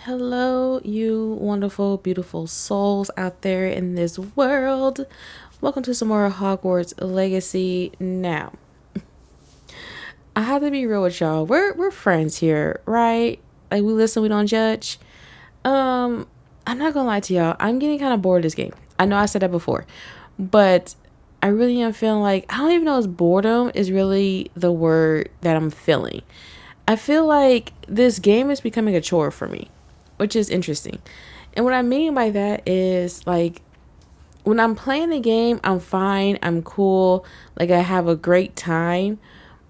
Hello, you wonderful, beautiful souls out there in this world. Welcome to some more Hogwarts Legacy. Now, I have to be real with y'all. We're friends here, right? Like, we listen, we don't judge. I'm not gonna lie to y'all. I'm getting kind of bored of this game. I know I said that before, but I really am feeling like I don't even know if boredom is really the word that I'm feeling. I feel like this game is becoming a chore for me, which is interesting. And what I mean by that is like when I'm playing the game, I'm fine, I'm cool, like I have a great time.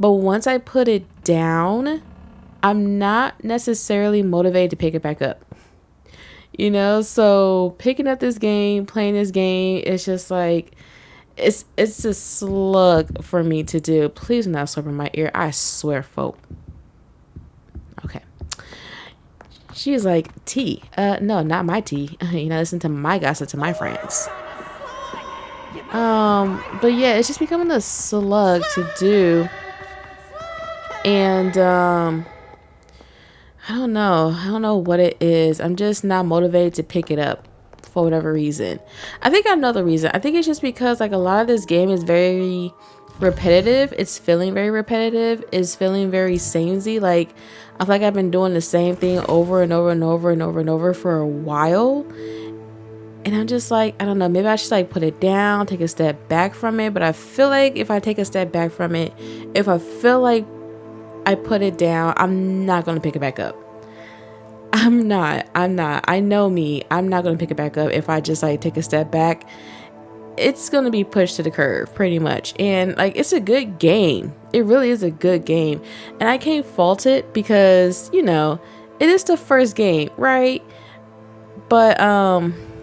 But once I put it down, I'm not necessarily motivated to pick it back up. So picking up this game, playing this game, it's just like it's a slug for me to do. Please do not slurp in my ear. I swear, folk. Okay. She's like, tea. No, not my tea. Listen to my gossip to my friends. But yeah, it's just becoming a slug to do. And I don't know. I don't know what it is. I'm just not motivated to pick it up for whatever reason. I think I know the reason. I think it's just because like a lot of this game is very repetitive. It's feeling very repetitive. It's feeling very samey. Like I feel like I've been doing the same thing over and over and over and over and over for a while. And I'm just like, I don't know, maybe I should like put it down, take a step back from it. But I feel like if I take a step back from it, if I feel like I put it down, I'm not going to pick it back up. I'm not. I know me. I'm not going to pick it back up if I just like take a step back. It's going to be pushed to the curve pretty much. And like, it's a good game. It really is a good game. And I can't fault it because, it is the first game, right? But,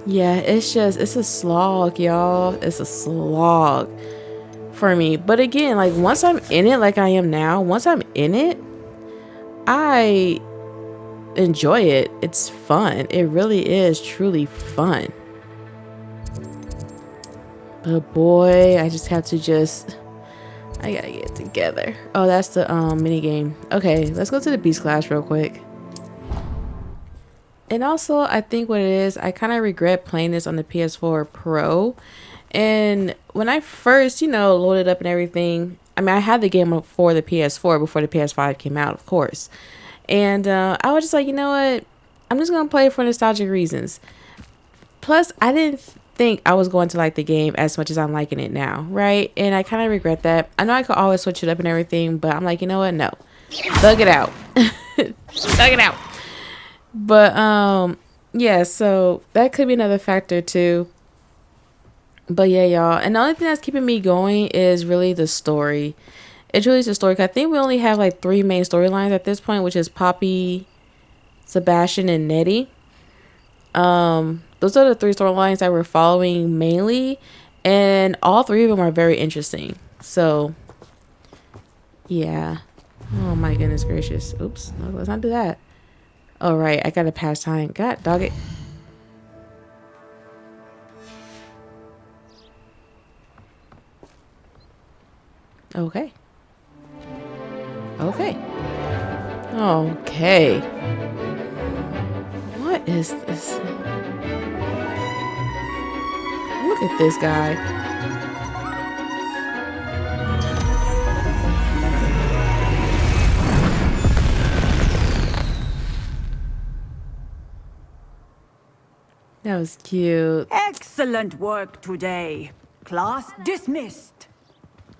yeah, it's a slog, y'all. It's a slog for me. But again, like once I'm in it, like I am now, once I'm in it, I enjoy it. It's fun. It really is truly fun. But boy, I just have to I gotta get it together. Oh, that's the mini game. Okay, let's go to the beast class real quick. And also, I think what it is, I kind of regret playing this on the PS4 Pro. And when I first, loaded up and everything, I mean, I had the game for the PS4 before the PS5 came out, of course. And I was just like, you know what? I'm just going to play it for nostalgic reasons. Plus, I didn't think I was going to like the game as much as I'm liking it now, right? And I kind of regret that. I know I could always switch it up and everything, but I'm like, you know what? No. Thug it out. Thug it out. But yeah, so that could be another factor too. But yeah, y'all, and the only thing that's keeping me going is really the story. It's really the story. 'Cause I think we only have like 3 main storylines at this point, which is Poppy, Sebastian, and Nettie. Those are the 3 storylines that we're following mainly, and all 3 of them are very interesting. So yeah. Oh my goodness gracious. Oops, no, let's not do that. All right, I gotta pass time. God dog it. Okay. Okay. Okay. What is this? Look at this guy. That was cute. Excellent work today. Class dismissed.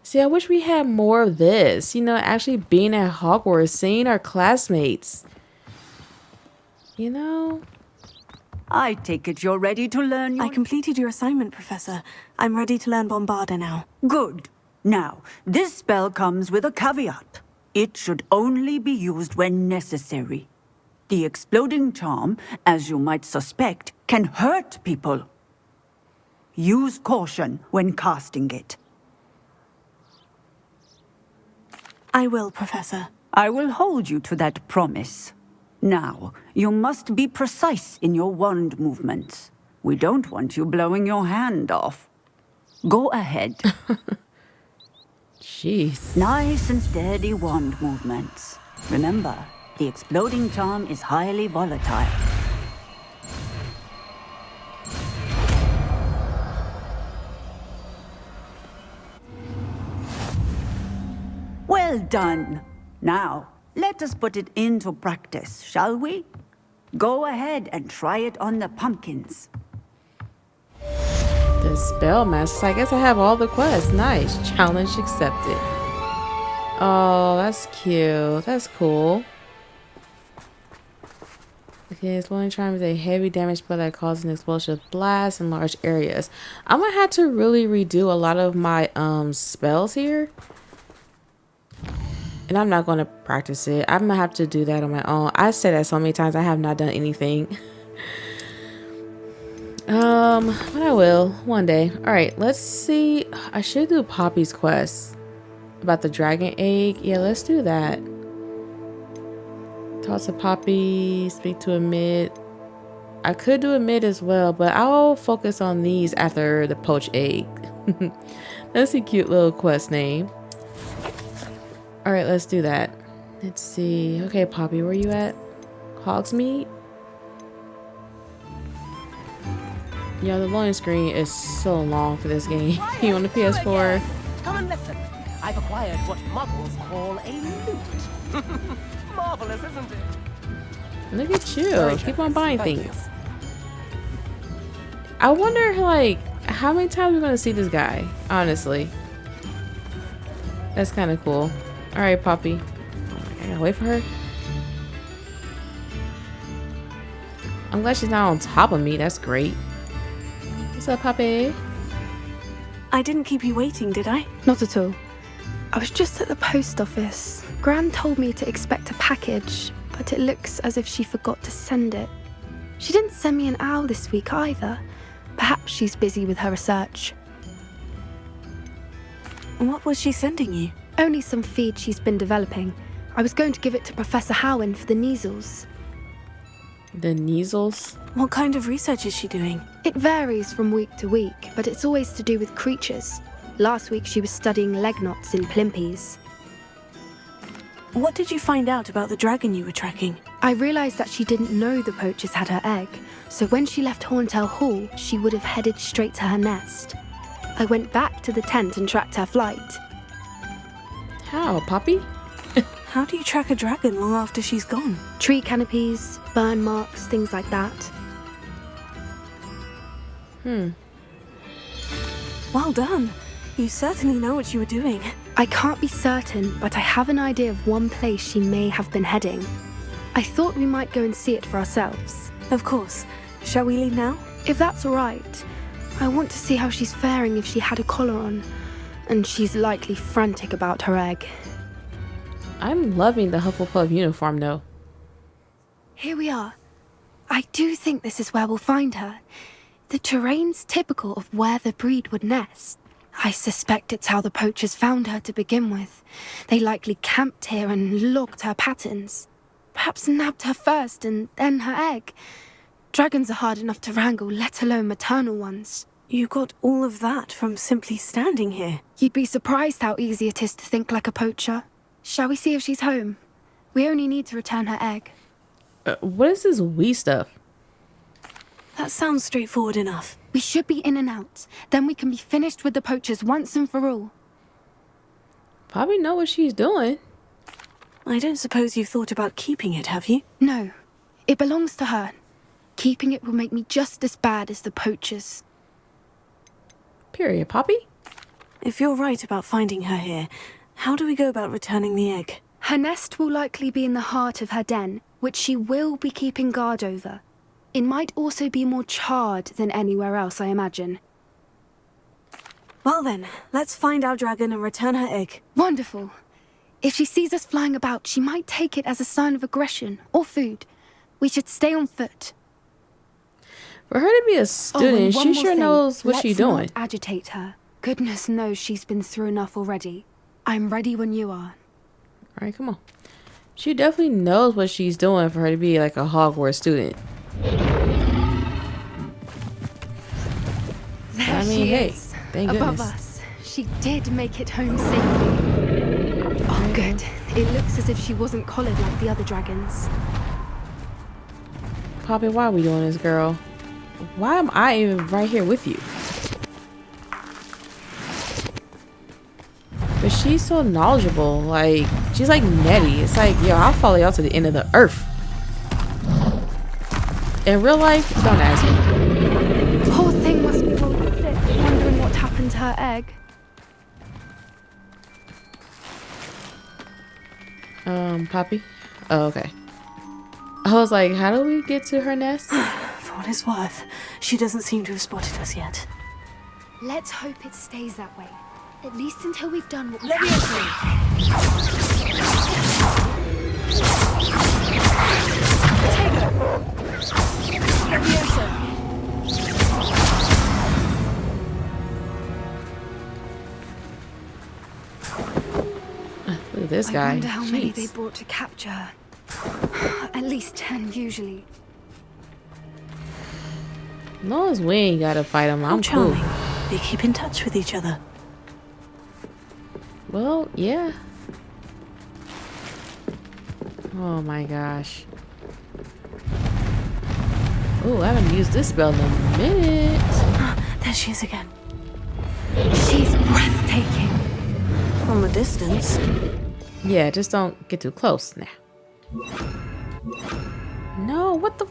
See, I wish we had more of this. Actually being at Hogwarts, seeing our classmates. I take it you're ready to learn your... I completed your assignment, Professor. I'm ready to learn Bombarda now. Good. Now, this spell comes with a caveat. It should only be used when necessary. The exploding charm, as you might suspect, can hurt people. Use caution when casting it. I will, Professor. I will hold you to that promise. Now, you must be precise in your wand movements. We don't want you blowing your hand off. Go ahead. Jeez. Nice and steady wand movements. Remember, the exploding charm is highly volatile. Well done. Now, let us put it into practice, shall we? Go ahead and try it on the pumpkins. The spell master. I guess I have all the quests. Nice. Challenge accepted. Oh, that's cute. That's cool. Okay, exploding charm is a heavy damage spell that causes an explosive blast in large areas. I'm gonna have to really redo a lot of my spells here. And I'm not gonna practice it. I'm gonna have to do that on my own. I said that so many times. I have not done anything. But I will one day. All right, let's see. I should do Poppy's quest about the dragon egg. Yeah, let's do that. Toss a Poppy, speak to a mid. I could do a mid as well, but I'll focus on these after the poached egg. That's a cute little quest name. All right, let's do that. Let's see. Okay, Poppy, where you at? Hogsmeade? Yeah, the loading screen is so long for this game. You on the PS4? Come and listen. I've acquired what muggles call a loot. Marvelous, isn't it? Look at you. Keep on buying things. I wonder, like, how many times we're going to see this guy, honestly. That's kind of cool. All right, Poppy. I gotta wait for her. I'm glad she's not on top of me. That's great. What's up, Poppy? I didn't keep you waiting, did I? Not at all. I was just at the post office. Gran told me to expect a package, but it looks as if she forgot to send it. She didn't send me an owl this week either. Perhaps she's busy with her research. What was she sending you? Only some feed she's been developing. I was going to give it to Professor Howin for the measles. The measles? What kind of research is she doing? It varies from week to week, but it's always to do with creatures. Last week she was studying leg knots in plimpies. What did you find out about the dragon you were tracking? I realised that she didn't know the poachers had her egg, so when she left Horntail Hall, she would have headed straight to her nest. I went back to the tent and tracked her flight. How, Poppy? How do you track a dragon long after she's gone? Tree canopies, burn marks, things like that. Well done. You certainly know what you were doing. I can't be certain, but I have an idea of one place she may have been heading. I thought we might go and see it for ourselves. Of course. Shall we leave now? If that's all right. I want to see how she's faring if she had a collar on. And she's likely frantic about her egg. I'm loving the Hufflepuff uniform, though. Here we are. I do think this is where we'll find her. The terrain's typical of where the breed would nest. I suspect it's how the poachers found her to begin with. They likely camped here and logged her patterns. Perhaps nabbed her first and then her egg. Dragons are hard enough to wrangle, let alone maternal ones. You got all of that from simply standing here. You'd be surprised how easy it is to think like a poacher. Shall we see if she's home? We only need to return her egg. What is this wee stuff? That sounds straightforward enough. We should be in and out. Then we can be finished with the poachers once and for all. Poppy know what she's doing. I don't suppose you've thought about keeping it, have you? No, it belongs to her. Keeping it will make me just as bad as the poachers. Period, Poppy. If you're right about finding her here, how do we go about returning the egg? Her nest will likely be in the heart of her den, which she will be keeping guard over. It might also be more charred than anywhere else, I imagine. Well then, let's find our dragon and return her egg. Wonderful. If she sees us flying about, she might take it as a sign of aggression or food. We should stay on foot. For her to be a student, she sure knows what she's doing. Let's not agitate her. Goodness knows she's been through enough already. I'm ready when you are. All right, come on. She definitely knows what she's doing for her to be like a Hogwarts student. There I mean, she hey, is, thank above goodness. us. She did make it home safely. Oh, good. It looks as if she wasn't collared like the other dragons. Poppy, why are we doing this, girl? Why am I even right here with you? But she's so knowledgeable. Like, she's like Nettie. It's like, yo, I'll follow y'all to the end of the earth. In real life, don't ask me. Poor thing must be holding sick, wondering what happened to her egg. Poppy? Oh, okay. I was like, how do we get to her nest? For what it's worth, she doesn't seem to have spotted us yet. Let's hope it stays that way. At least until we've done what we Let me can. Look at this guy. I wonder how many they Jeez. brought to capture her. At least 10 usually. As long as we ain't gotta fight him, How I'm cool. charming. They keep in touch with each other. Well, yeah. Oh my gosh. Oh, I haven't used this spell in a minute. There she is again. She's breathtaking. From a distance. Yeah, just don't get too close now. No, what the?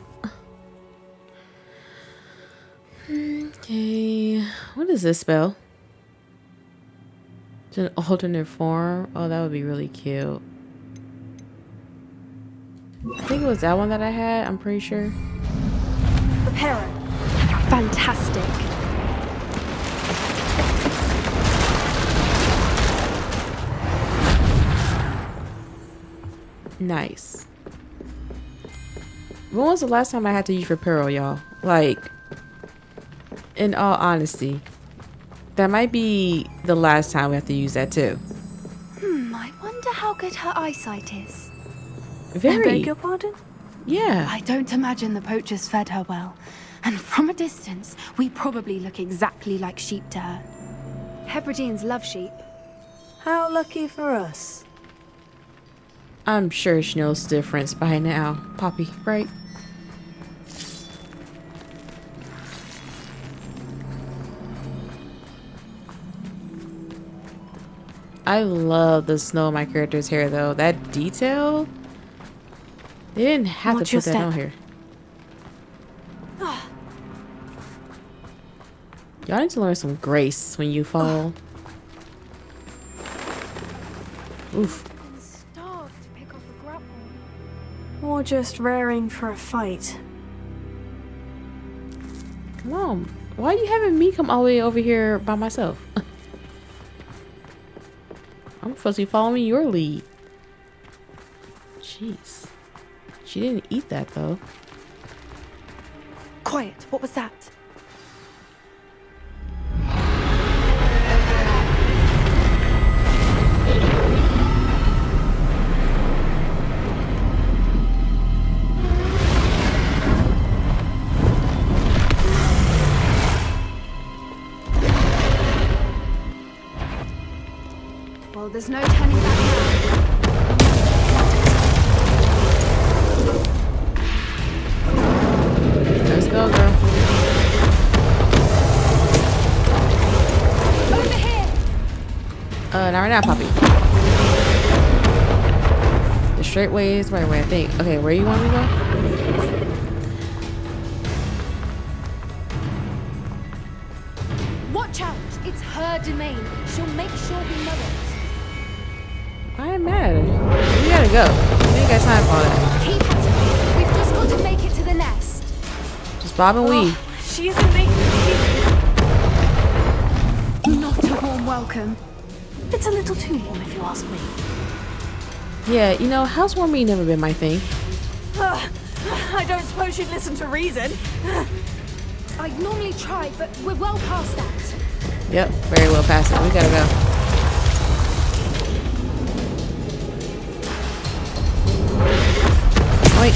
Okay, what is this spell? It's an alternate form. Oh, that would be really cute. I think it was that one that I had. I'm pretty sure. Prepare it. Fantastic. Nice. When was the last time I had to use Reparo, y'all? Like, in all honesty, that might be the last time we have to use that too. I wonder how good her eyesight is. I Very. beg your pardon? Yeah. I don't imagine the poachers fed her well. And from a distance, we probably look exactly like sheep to her. Hebrideans love sheep. How lucky for us. I'm sure she knows the difference by now, Poppy, right? I love the snow on my character's hair though. That detail, they didn't have Watch to your put that step. on here. Y'all need to learn some grace when you fall. Oof. I'm starved to pick up a grapple. Or just raring for a fight. Come on. Why are you having me come all the way over here by myself? I'm supposed to be following your lead. Jeez. She didn't eat that though. Quiet, what was that? Well, there's no turning back now. Let's go, girl. Over here! Not right now, Poppy. The straight way is the right way, I think. Okay, where you want me to go? Watch out! It's her domain. She'll make sure we know it. I ain't mad at her. We gotta go. We ain't got time for all that. Keep at it. We've just got to make it to the nest. Just bob and weave. She isn't making it Not a warm welcome. easy. It's a little too warm if you ask me. Yeah, you know, housewarming never been my thing. I don't suppose you'd listen to reason. I'd normally try, but we're well past that. Yep, very well past it. We gotta go. Wait.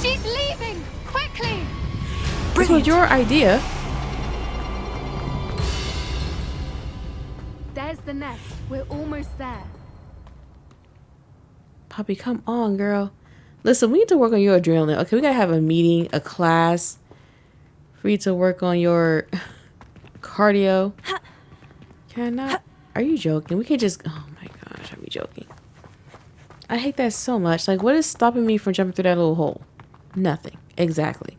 She's leaving! Quickly! This was your idea. There's the nest. We're almost there. Poppy, come on, girl. Listen, we need to work on your adrenaline. Okay, we gotta have a meeting, a class, for you to work on your cardio. Can I not? Are you joking? We can't just... Oh my gosh, are we joking? I hate that so much. Like, what is stopping me from jumping through that little hole? Nothing. Exactly.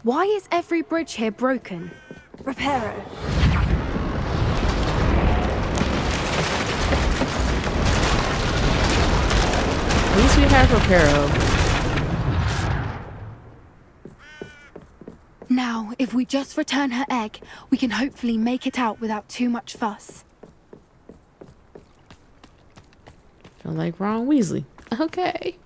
Why is every bridge here broken? Repair it. At least we have Reparo. Now, if we just return her egg, we can hopefully make it out without too much fuss. Feel like Ron Weasley. Okay.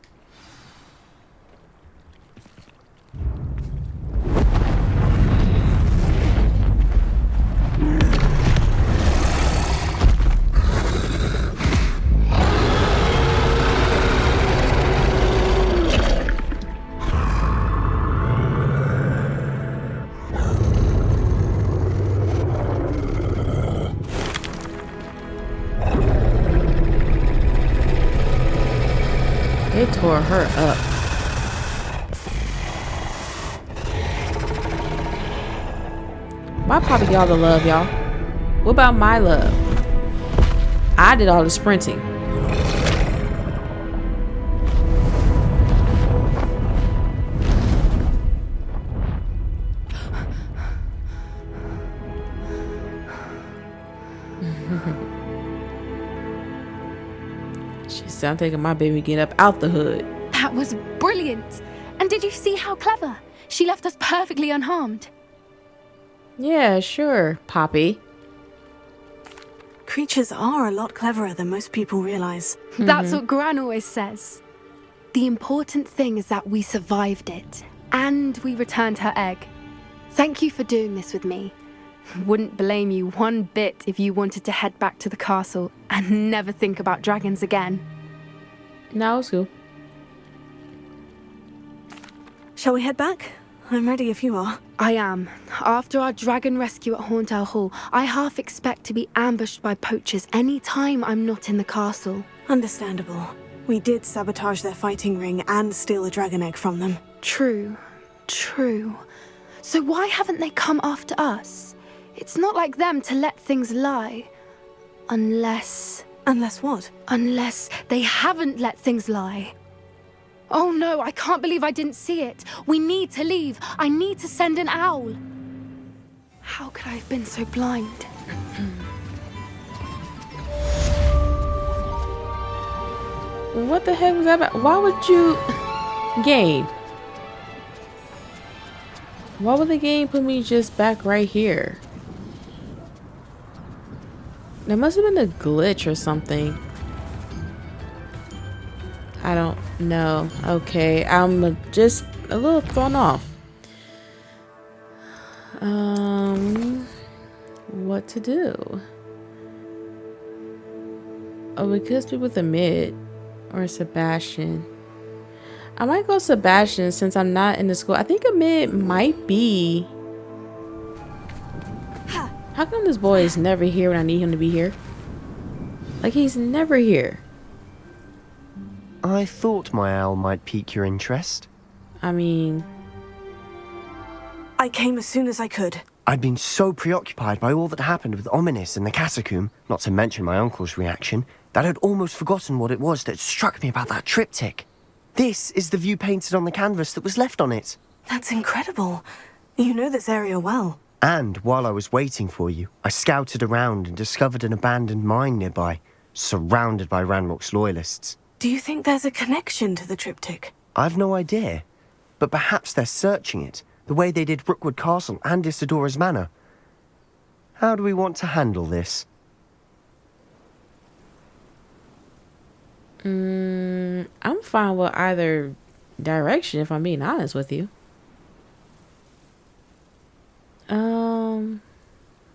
They tore her up. My Poppy get all the love, y'all. What about my love? I did all the sprinting. She said, I'm taking my baby get up out the hood. That was brilliant! And did you see how clever? She left us perfectly unharmed. Yeah, sure, Poppy. Creatures are a lot cleverer than most people realize. That's what Gran always says. The important thing is that we survived it. And we returned her egg. Thank you for doing this with me. Wouldn't blame you one bit if you wanted to head back to the castle and never think about dragons again. No, it's cool. Shall we head back? I'm ready if you are. I am. After our dragon rescue at Hauntow Hall, I half expect to be ambushed by poachers any time I'm not in the castle. Understandable. We did sabotage their fighting ring and steal a dragon egg from them. True. So why haven't they come after us? It's not like them to let things lie. Unless what? Unless they haven't let things lie. Oh no, I can't believe I didn't see it. We need to leave. I need to send an owl. How could I have been so blind? What the heck was that about? Why would you... Game. Why would the game put me just back right here? There must have been a glitch or something. I don't know. Okay, I'm just a little thrown off. What to do? Oh, we could speak with a mid or Sebastian. I might go Sebastian since I'm not in the school. I think a mid might be. How come this boy is never here when I need him to be here? Like, he's never here. I thought my owl might pique your interest. I mean... I came as soon as I could. I'd been so preoccupied by all that happened with Ominis and the catacomb, not to mention my uncle's reaction, that I'd almost forgotten what it was that struck me about that triptych. This is the view painted on the canvas that was left on it. That's incredible. You know this area well. And while I was waiting for you, I scouted around and discovered an abandoned mine nearby, surrounded by Ranrock's loyalists. Do you think there's a connection to the triptych? I've no idea, but perhaps they're searching it, the way they did Rookwood Castle and Isidora's Manor. How do we want to handle this? I'm fine with either direction, if I'm being honest with you.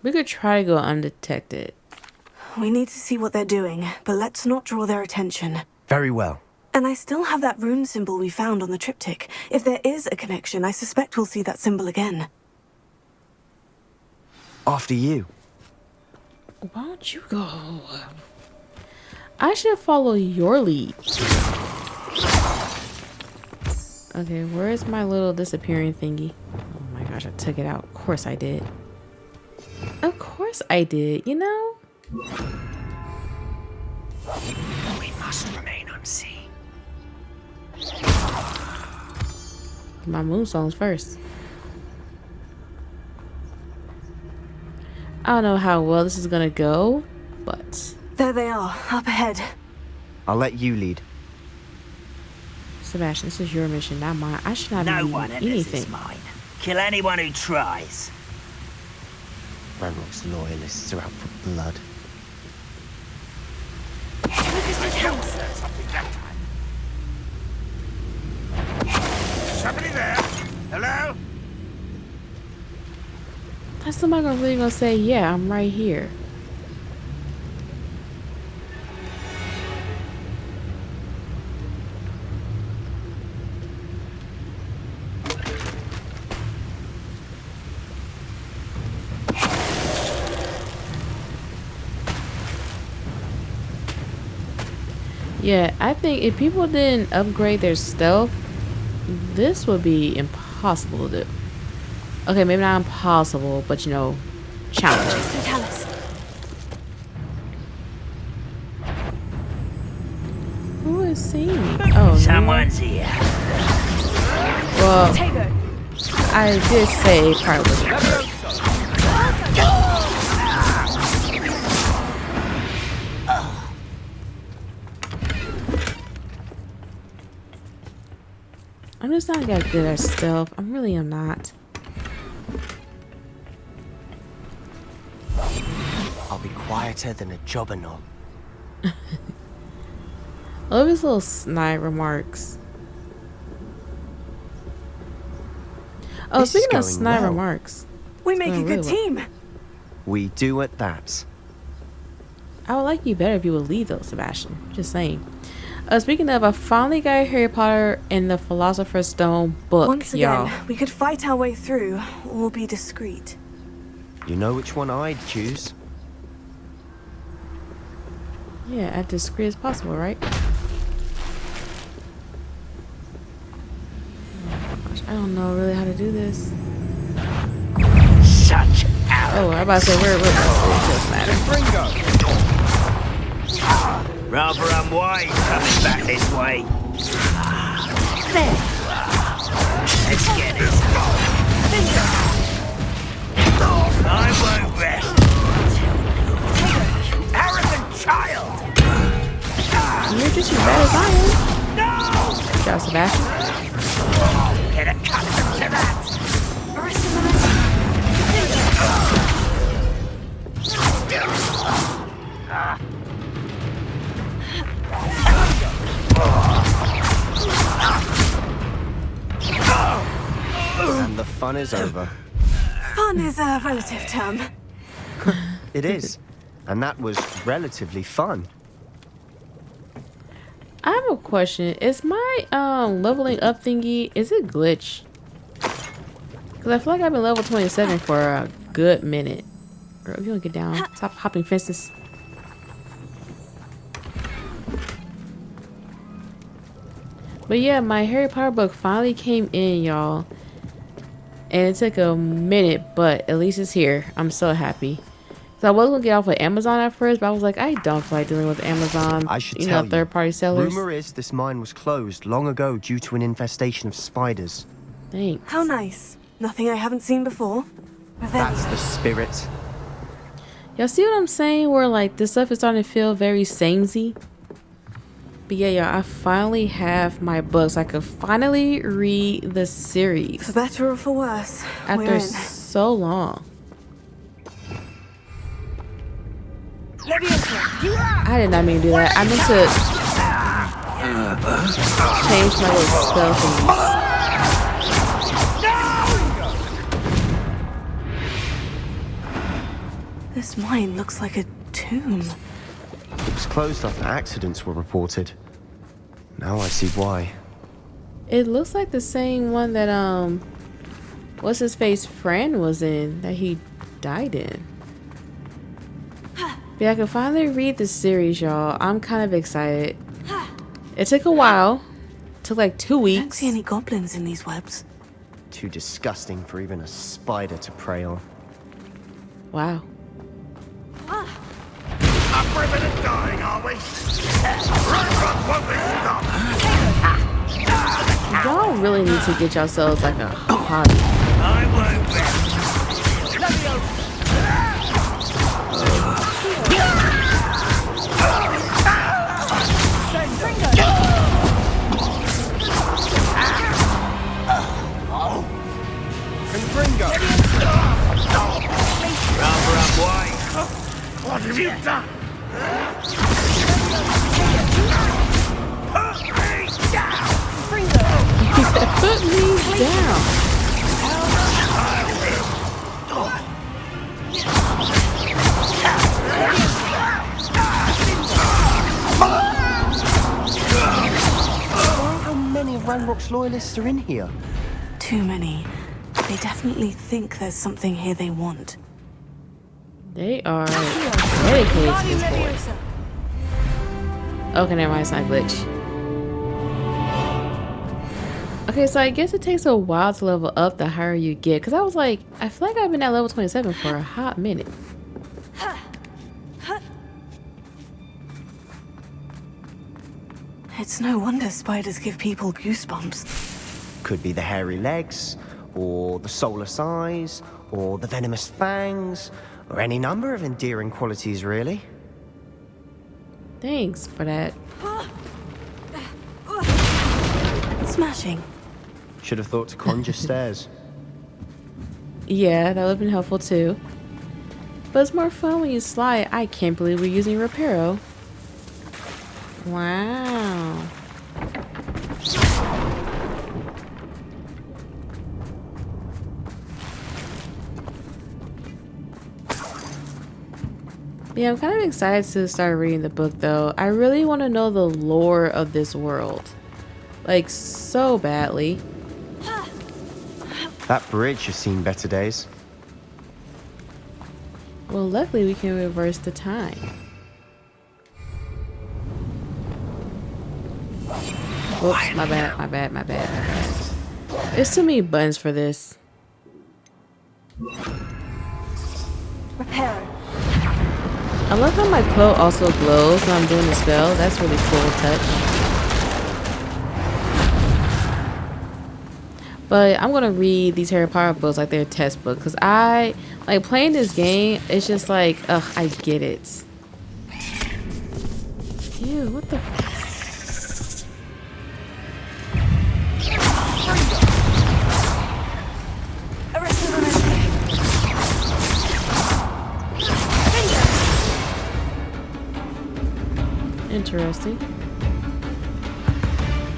We could try to go undetected. We need to see what they're doing, but let's not draw their attention. Very well. And I still have that rune symbol we found on the triptych. If there is a connection, I suspect we'll see that symbol again. After you. Why don't you go? I should follow your lead. Okay, where's my little disappearing thingy? Oh my gosh, I took it out. Of course I did. Of course I did, you know? We must remain unseen. My moonstones first. I don't know how well this is gonna go, but There they are, up ahead. I'll let you lead. Sebastian, this is your mission, not mine. I should not No be one leading in this anything. is mine. Kill anyone who tries. Ranrock's loyalists are out for blood. Somebody there? Hello? That's somebody really gonna say, yeah, I'm right here. Yeah, I think if people didn't upgrade their stealth, this would be impossible to do. Okay, maybe not impossible, but you know, challenging. Totalis. Who is singing? Oh, Someone's here. no. Well, Tago. I did say probably. I'm just not that good at stealth. I really am not. I'll be quieter than a jobberknoll. I love his little snide remarks. Oh, This is speaking of going snide well. remarks, We make a really good well. team. We do at that. I would like you better if you would lead though, Sebastian. Just saying. Speaking of, I finally got Harry Potter and the Philosopher's Stone book, Once again, y'all. we could fight our way through, or be discreet. You know which one I'd choose? Yeah, as discreet as possible, right? Oh my gosh, I don't know really how to do this. Such Oh, I'm about to say, where it doesn't matter. rather unwise coming back this way. There. Let's get this. I won't rest. Arrogant child. You're just as bad as I am. Good job, Sebastian. Get accustomed to that. And the fun is over. Fun is a relative term. It is. And that was relatively fun. I have a question. Is my leveling up thingy, is it glitch? Because I feel like I've been level 27 for a good minute. Girl, if you don't get down, stop hopping fences. But yeah, my Harry Potter book finally came in, y'all. And it took a minute, but at least it's here. I'm so happy. So I was gonna get off of Amazon at first, but I was like, I don't feel like dealing with Amazon, I should you tell know, third-party you, sellers. rumor is this mine was closed long ago due to an infestation of spiders. Thanks. How nice. Nothing I haven't seen before. Revenge. That's the spirit. Y'all see what I'm saying? Where like this stuff is starting to feel very samey. But yeah, y'all, I finally have my books. I could finally read the series For better or for worse. We're after in. so long. I did not mean to do that. I meant to change my little spell thingies. This mine looks like a tomb. It was closed after accidents were reported. Now I see why. It looks like the same one that what's his face friend was in, that he died in. But yeah, I can finally read the series, y'all. I'm kind of excited. It took a while, Took like 2 I don't weeks. see any goblins in these webs. Too disgusting for even a spider to prey on. Wow. Up river and dying, are we? Run, won't we stop? Y'all really need to get yourselves like a hobby. I won't rest. Let me over. Rather unwise. What have you done? Put me down! He said, put me down. How many Ranrock's loyalists are in here? Too many. They definitely think there's something here they want. They are dedicated to this boy. Okay, never mind, it's not a glitch. Okay, so I guess it takes a while to level up the higher you get. Because I was like, I feel like I've been at level 27 for a hot minute. It's no wonder spiders give people goosebumps. Could be the hairy legs, or the soulless eyes, or the venomous fangs, or any number of endearing qualities, really. Thanks for that. Smashing. Should have thought to conjure stairs. Yeah, that would have been helpful too. But it's more fun when you slide. I can't believe we're using Reparo. Wow. Yeah, I'm kind of excited to start reading the book though. I really want to know the lore of this world. Like, so badly. That bridge has seen better days. Well, luckily we can reverse the time. Whoops, my bad. There's too many buttons for this. Repair. I love how my cloak also glows when I'm doing the spell. That's really cool touch. But I'm gonna read these Harry Potter books like they're textbook, because I like playing this game. It's just like, ugh, I get it. Ew, what the? Interesting.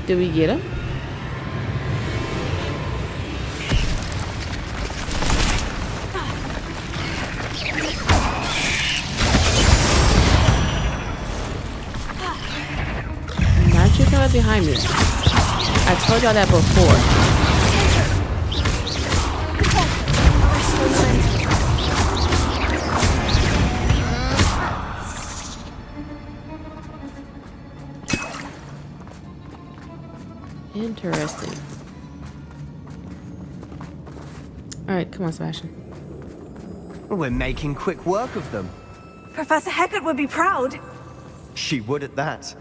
Did we get him? Not you come up behind me. I told y'all that before. Interesting. Alright, come on, Sebastian. We're making quick work of them. Professor Hecat would be proud. She would at that.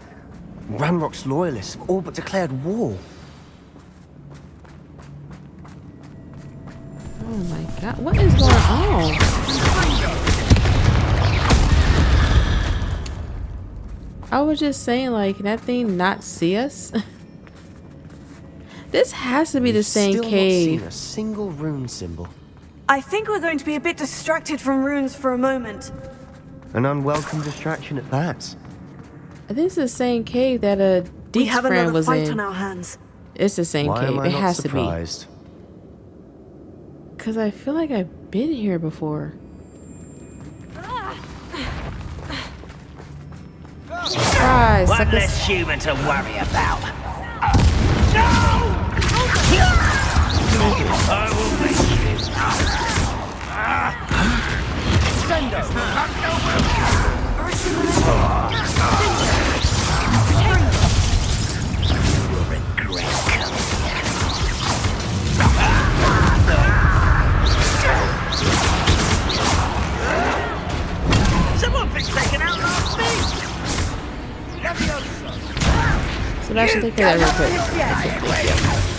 Ranrock's loyalists have all but declared war. Oh my god, what is going on? I was just saying, like, can that thing not see us? This has to be the same Still not cave. seen a single rune symbol. I think we're going to be a bit distracted from runes for a moment. An unwelcome distraction at that. I think it's the same cave that a We Deek's have friend another was fight in. on our hands. It's the same Why cave. am I It not has surprised? to be. Because I feel like I've been here before. Surprise! One suckers. less human to worry about. I will make you. Send You will regret Sebastian, take care of that real quick.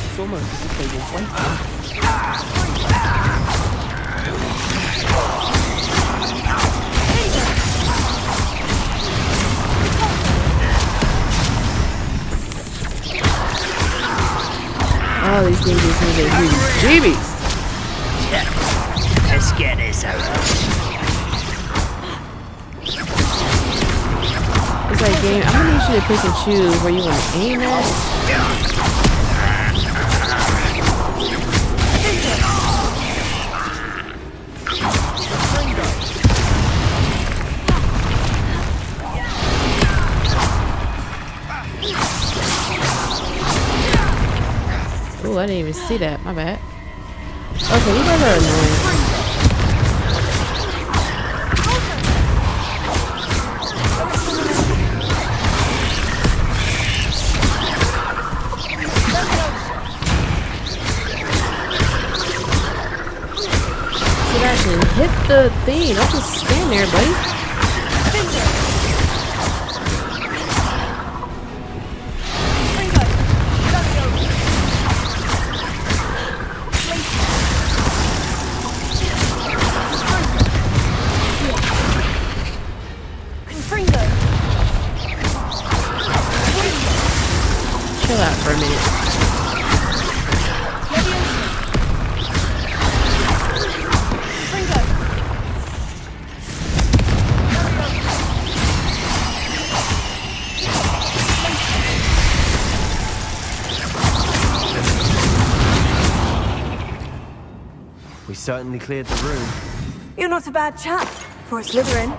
It's almost as if they were waiting. Oh, these things just need to jeebies. Let's get this over. It's like, game, I'm gonna need you to pick and choose where you want to aim at. Oh, I didn't even see that. My bad. Okay, you guys are annoying. Sebastian, hit the thing. Don't just stand there, buddy. Chill out for a minute. We certainly cleared the room. You're not a bad chap for a Slytherin.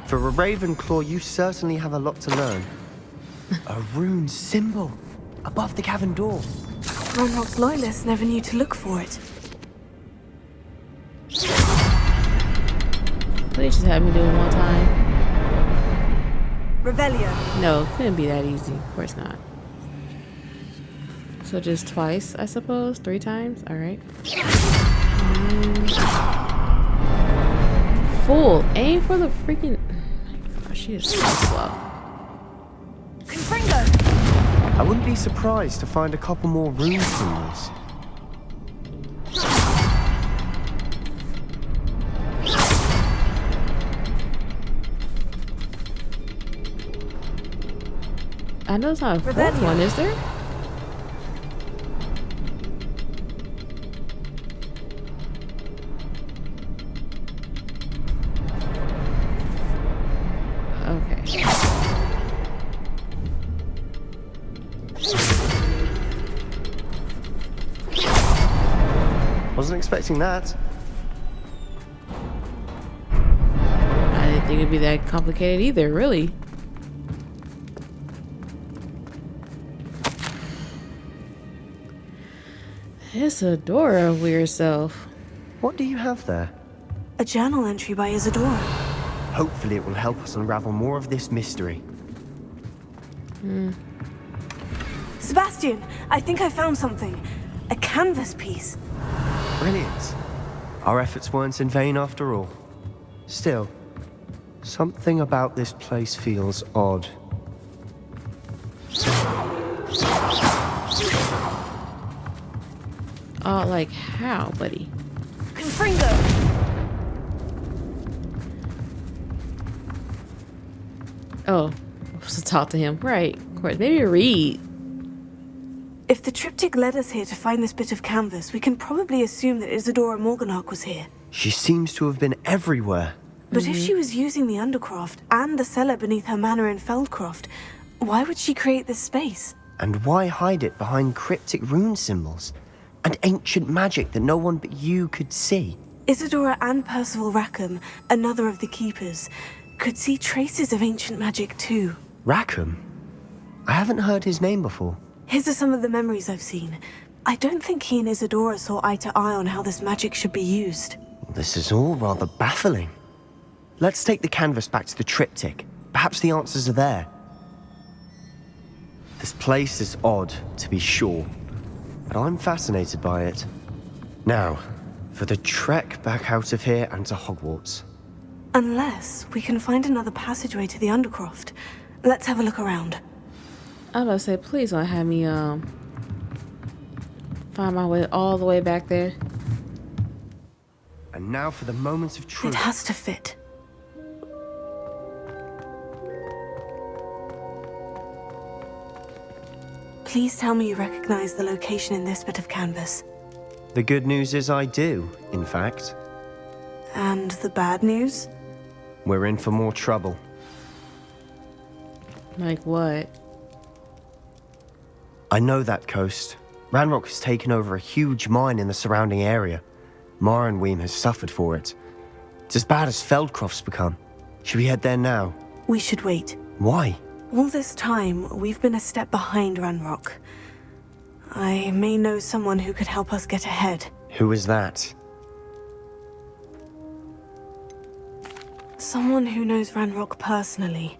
For a Ravenclaw, you certainly have a lot to learn. A rune symbol above the cavern door. Ranrock's loyalists never knew to look for it. Please just have me do it one time. Revelio. No, couldn't be that easy. Of course not. So just twice, I suppose? 3 times? Alright. Fool! Aim for the freaking... Oh, she is so slow. Confringo. I wouldn't be surprised to find a couple more rune symbols. I know it's not a 4th one, is there? Okay. Wasn't expecting that. I didn't think it'd be that complicated either, really. Isadora, weird self. What do you have there? A journal entry by Isadora. Hopefully it will help us unravel more of this mystery. Sebastian, I think I found something. A canvas piece. Brilliant. Our efforts weren't in vain after all. Still, something about this place feels odd. Oh, like how, buddy? Confringo. Oh, I'm supposed to talk to him. Right, of course. Maybe read. If the triptych led us here to find this bit of canvas, we can probably assume that Isadora Morganach was here. She seems to have been everywhere. But if she was using the Undercroft and the cellar beneath her manor in Feldcroft, why would she create this space? And why hide it behind cryptic rune symbols? And ancient magic that no one but you could see? Isadora and Percival Rackham, another of the Keepers, could see traces of ancient magic too. Rackham? I haven't heard his name before. His are some of the memories I've seen. I don't think he and Isadora saw eye to eye on how this magic should be used. This is all rather baffling. Let's take the canvas back to the triptych. Perhaps the answers are there. This place is odd, to be sure, but I'm fascinated by it. Now, for the trek back out of here and to Hogwarts. Unless we can find another passageway to the Undercroft. Let's have a look around. I was about to say, please don't have me find my way all the way back there. And now for the moments of It truth. has to fit. Please tell me you recognize the location in this bit of canvas. The good news is I do, in fact. And the bad news? We're in for more trouble. Like what? I know that coast. Ranrock has taken over a huge mine in the surrounding area. Moranweem has suffered for it. It's as bad as Feldcroft's become. Should we head there now? We should wait. Why? All this time, we've been a step behind Ranrock. I may know someone who could help us get ahead. Who is that? Someone who knows Ranrock personally.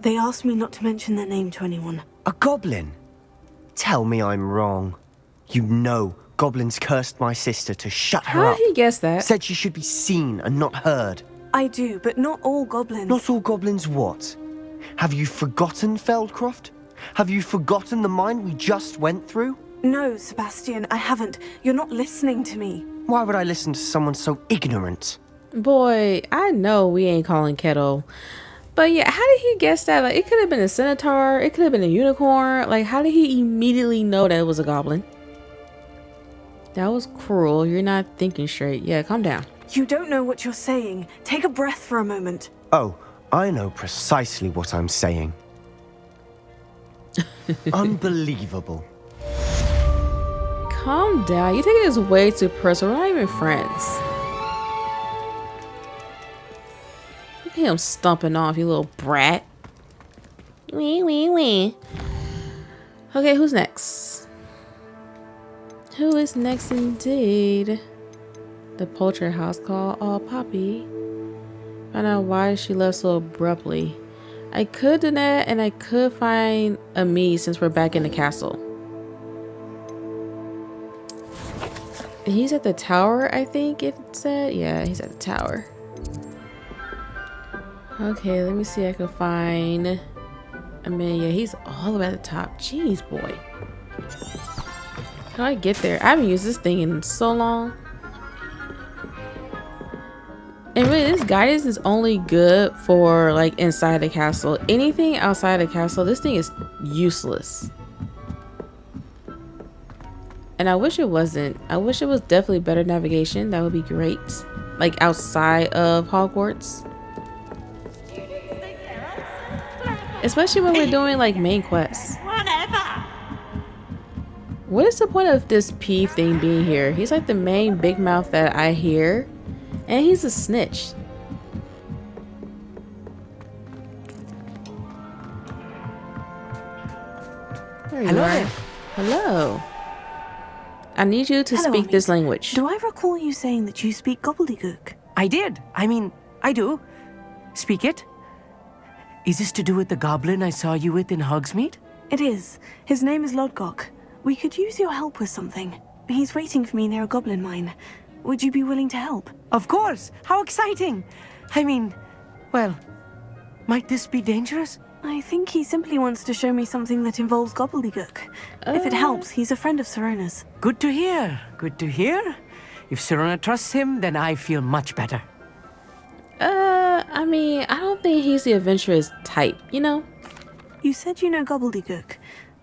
They asked me not to mention their name to anyone. A goblin? Tell me I'm wrong. You know goblins cursed my sister to shut her How up. did he guess that? Said she should be seen and not heard. I do, but not all goblins. Not all goblins what? Have you forgotten Feldcroft? Have you forgotten the mine we just went through? No, Sebastian, I haven't. You're not listening to me. Why would I listen to someone so ignorant? Boy, I know we ain't calling kettle. But yeah, how did he guess that? Like, it could have been a centaur, it could have been a unicorn. Like, how did he immediately know that it was a goblin? That was cruel. You're not thinking straight. Yeah, calm down. You don't know what you're saying. Take a breath for a moment. Oh, I know precisely what I'm saying. Unbelievable. Calm down. You're taking this way too personal. We're not even friends. Look at him stomping off, you little brat. Wee, wee, wee. Okay, who's next? Who is next indeed? The poultry house call. Oh, Poppy. Find out why she left so abruptly. I could do that, and I could find a me since we're back in the castle. He's at the tower, I think it said. Yeah, he's at the tower. Okay, let me see if I can find. I mean, yeah, he's all the way at the top. Jeez, boy. How do I get there? I haven't used this thing in so long. And really, this guidance is only good for like inside the castle. Anything outside the castle, this thing is useless. And I wish it wasn't. I wish it was definitely better navigation. That would be great. Like outside of Hogwarts. Especially when we're doing like main quests. What is the point of this P thing being here? He's like the main big mouth that I hear. And he's a snitch. There you Hello are. there. Hello. I need you to Hello, speak this Amit. language. Do I recall you saying that you speak gobbledygook? I did. I mean, I do. Speak it. Is this to do with the goblin I saw you with in Hogsmeade? It is. His name is Lodgok. We could use your help with something. He's waiting for me near a goblin mine. Would you be willing to help? Of course. How exciting. I mean, well, might this be dangerous? I think he simply wants to show me something that involves gobbledygook. If it helps, he's a friend of Serona's. Good to hear. Good to hear. If Serona trusts him, then I feel much better. I mean, I don't think he's the adventurous type, you know? You said you know gobbledygook,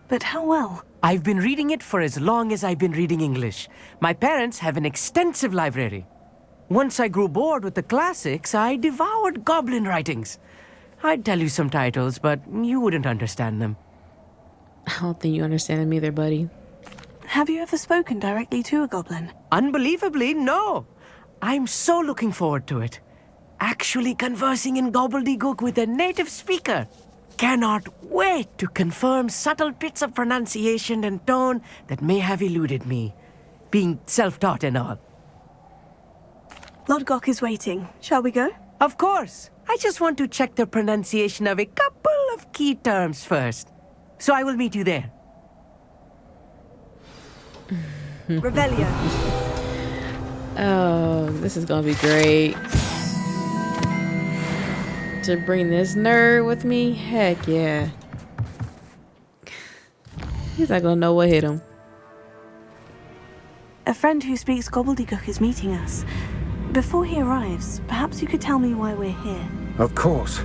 but how well? I've been reading it for as long as I've been reading English. My parents have an extensive library. Once I grew bored with the classics, I devoured goblin writings. I'd tell you some titles, but you wouldn't understand them. I don't think you understand him either, buddy. Have you ever spoken directly to a goblin? Unbelievably, no. I'm so looking forward to it. Actually conversing in gobbledygook with a native speaker. Cannot wait to confirm subtle bits of pronunciation and tone that may have eluded me, being self-taught and all. Lodgok is waiting. Shall we go? Of course. I just want to check the pronunciation of a couple of key terms first. So I will meet you there. Revelio. Oh, this is gonna be great. To bring this nerd with me? Heck yeah. He's not gonna know what hit him. A friend who speaks gobbledygook is meeting us. Before he arrives, perhaps you could tell me why we're here. Of course.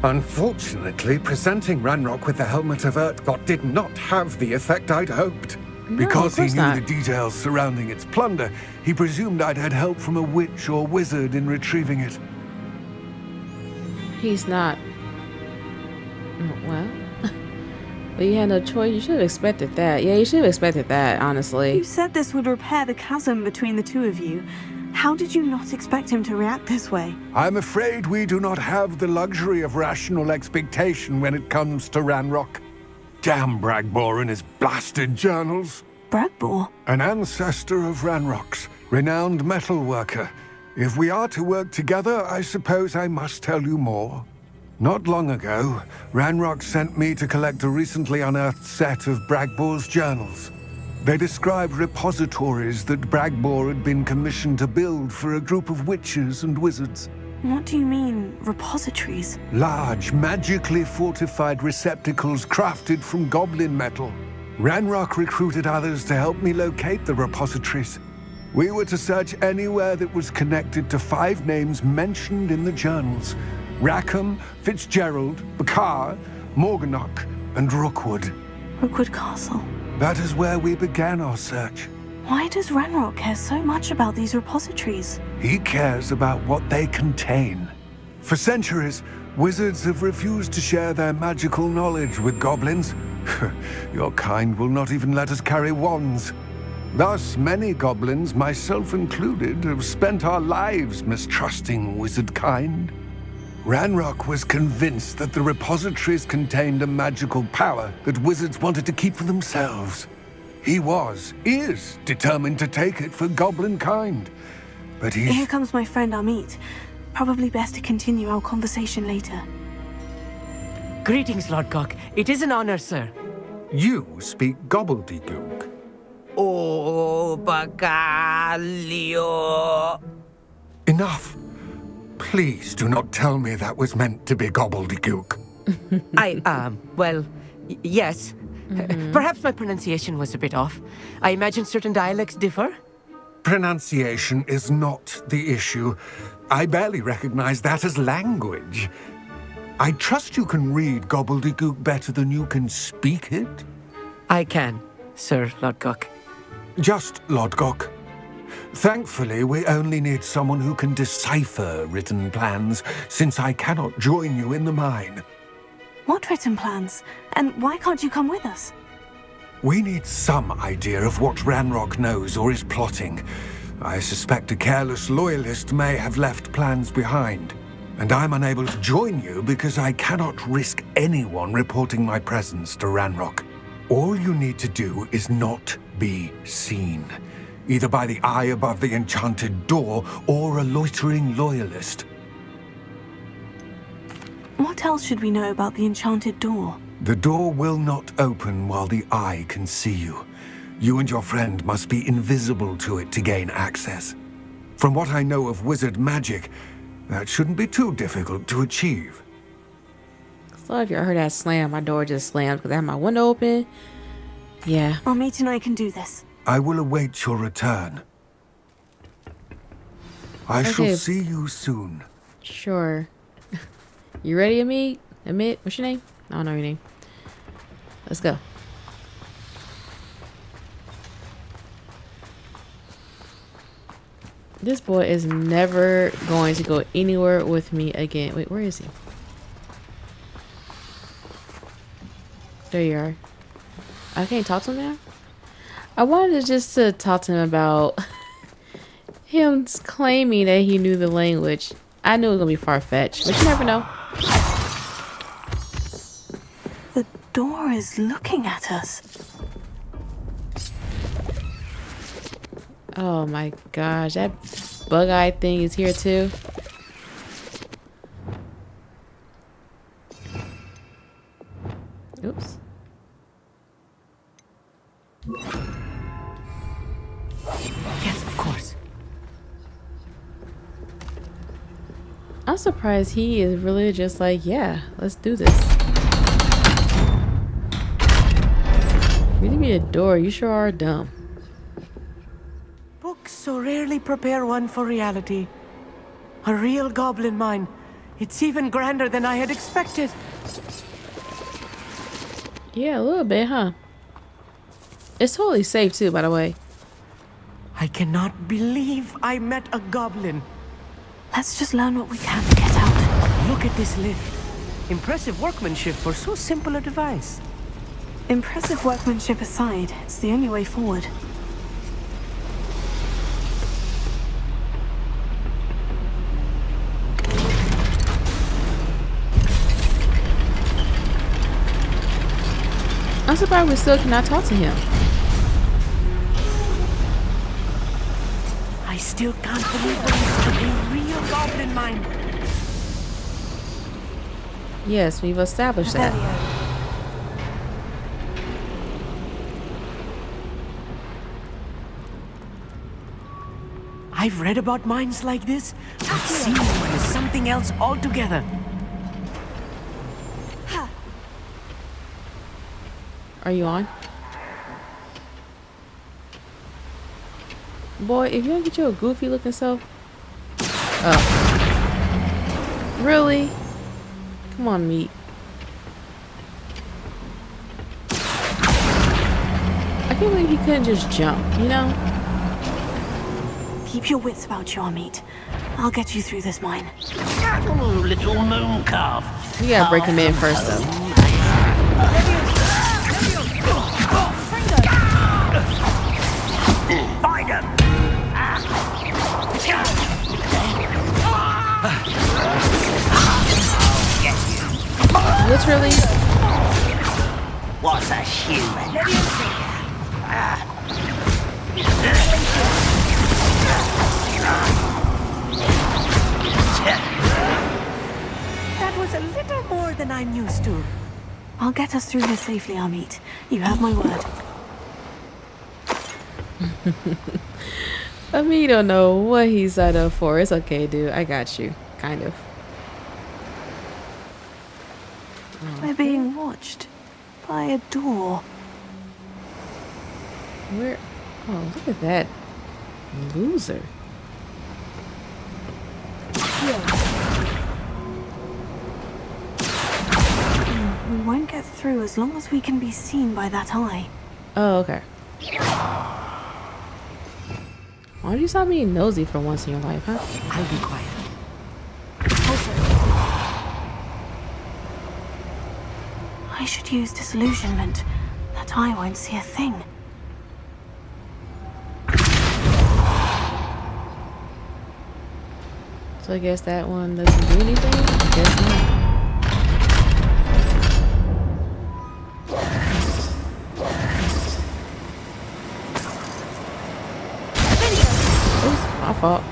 Unfortunately, presenting Ranrock with the helmet of Urtkot did not have the effect I'd hoped. No, Because of he course knew not. the details surrounding its plunder, he presumed I'd had help from a witch or wizard in retrieving it. He's not. Well, but you had no choice. You should have expected that. Yeah, you should have expected that, You honestly. said this would repair the chasm between the two of you. How did you not expect him to react this way? I'm afraid we do not have the luxury of rational expectation when it comes to Ranrock. Damn Bragbor and his blasted journals. Bragbor? An ancestor of Ranrock's, renowned metal worker. If we are to work together, I suppose I must tell you more. Not long ago, Ranrock sent me to collect a recently unearthed set of Bragbor's journals. They described repositories that Bragbor had been commissioned to build for a group of witches and wizards. What do you mean, repositories? Large, magically fortified receptacles crafted from goblin metal. Ranrock recruited others to help me locate the repositories. We were to search anywhere that was connected to 5 names mentioned in the journals: Rackham, Fitzgerald, Bakar, Morganach, and Rookwood. Rookwood Castle. That is where we began our search. Why does Ranrock care so much about these repositories? He cares about what they contain. For centuries, wizards have refused to share their magical knowledge with goblins. Your kind will not even let us carry wands. Thus, many goblins, myself included, have spent our lives mistrusting wizard kind. Ranrock was convinced that the repositories contained a magical power that wizards wanted to keep for themselves. He is determined to take it for goblin kind. But Here he's... comes my friend Amit. Probably best to continue our conversation later. Greetings, Lodgok. It is an honor, sir. You speak gobbledygook. Oh, Bagalio. Enough. Please do not tell me that was meant to be gobbledygook. Yes. Perhaps my pronunciation was a bit off. I imagine certain dialects differ. Pronunciation is not the issue. I barely recognize that as language. I trust you can read gobbledygook better than you can speak it? I can, Sir Lodgok. Just Lodgok. Thankfully, we only need someone who can decipher written plans, since I cannot join you in the mine. What written plans? And why can't you come with us? We need some idea of what Ranrock knows or is plotting. I suspect a careless loyalist may have left plans behind. And I'm unable to join you because I cannot risk anyone reporting my presence to Ranrock. All you need to do is not be seen, either by the eye above the enchanted door or a loitering loyalist. What else should we know about the enchanted door? The door will not open while the eye can see you. You and your friend must be invisible to it to gain access. From what I know of wizard magic, that shouldn't be too difficult to achieve. So if you heard that slam, my door just slammed because I had my window open. Yeah. Amit and I can do this. I will await your return. I shall see you soon. Sure. You ready, Amit? Amit? What's your name? I don't know your name. Let's go. This boy is never going to go anywhere with me again. Wait, where is he? There you are. I can't talk to him now? I wanted to talk to him about him claiming that he knew the language. I knew it was going to be far-fetched, but you never know. The door is looking at us. Oh my gosh, that bug-eyed thing is here too. Oops. Yes, of course. I'm surprised he is really just like, yeah, let's do this. Reading me a door. You sure are dumb. Books so rarely prepare one for reality. A real goblin mine. It's even grander than I had expected. Yeah, a little bit, huh? It's totally safe too, by the way. I cannot believe I met a goblin. Let's just learn what we can to get out. Look at this lift. Impressive workmanship for so simple a device. Impressive workmanship aside, it's the only way forward. I'm surprised we still cannot talk to him. I still can't believe this is a real goblin mine. Yes, we've established that. I've read about mines like this, but seeing one is something else altogether. Are you on? Boy, if you don't get your goofy looking self. Oh. Really? Come on, meat. I can't believe he couldn't just jump, you know? Keep your wits about you, Amit. I'll get you through this mine. Oh, little moon calf. We gotta break him in first, though. Find him. Literally? What's a human? That was a little more than I'm used to. I'll get us through this safely, Amit. You have my word. I mean, you don't know what he signed up for. It's okay, dude. I got you. Kind of. We're being watched by a door. Where? Oh, look at that loser. We won't get through as long as we can be seen by that eye. Oh, okay. Why don't you stop being nosy for once in your life, huh? I'll be quiet. I should use disillusionment. That eye won't see a thing. So I guess that one doesn't do anything? I guess not. Oops, my fault.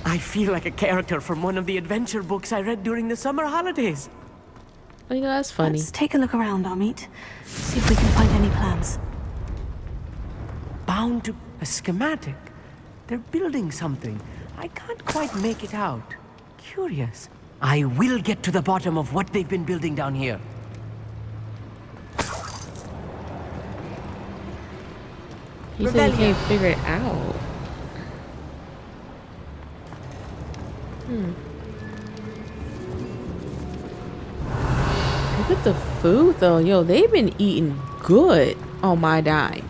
I feel like a character from one of the adventure books I read during the summer holidays. Oh, you know, that's funny. Let's take a look around, Amit. See if we can find any plans. Bound to a schematic. They're building something. I can't quite make it out. Curious. I will get to the bottom of what they've been building down here. He said he can't figure it out. Look at the food though. Yo, they've been eating good on my dime.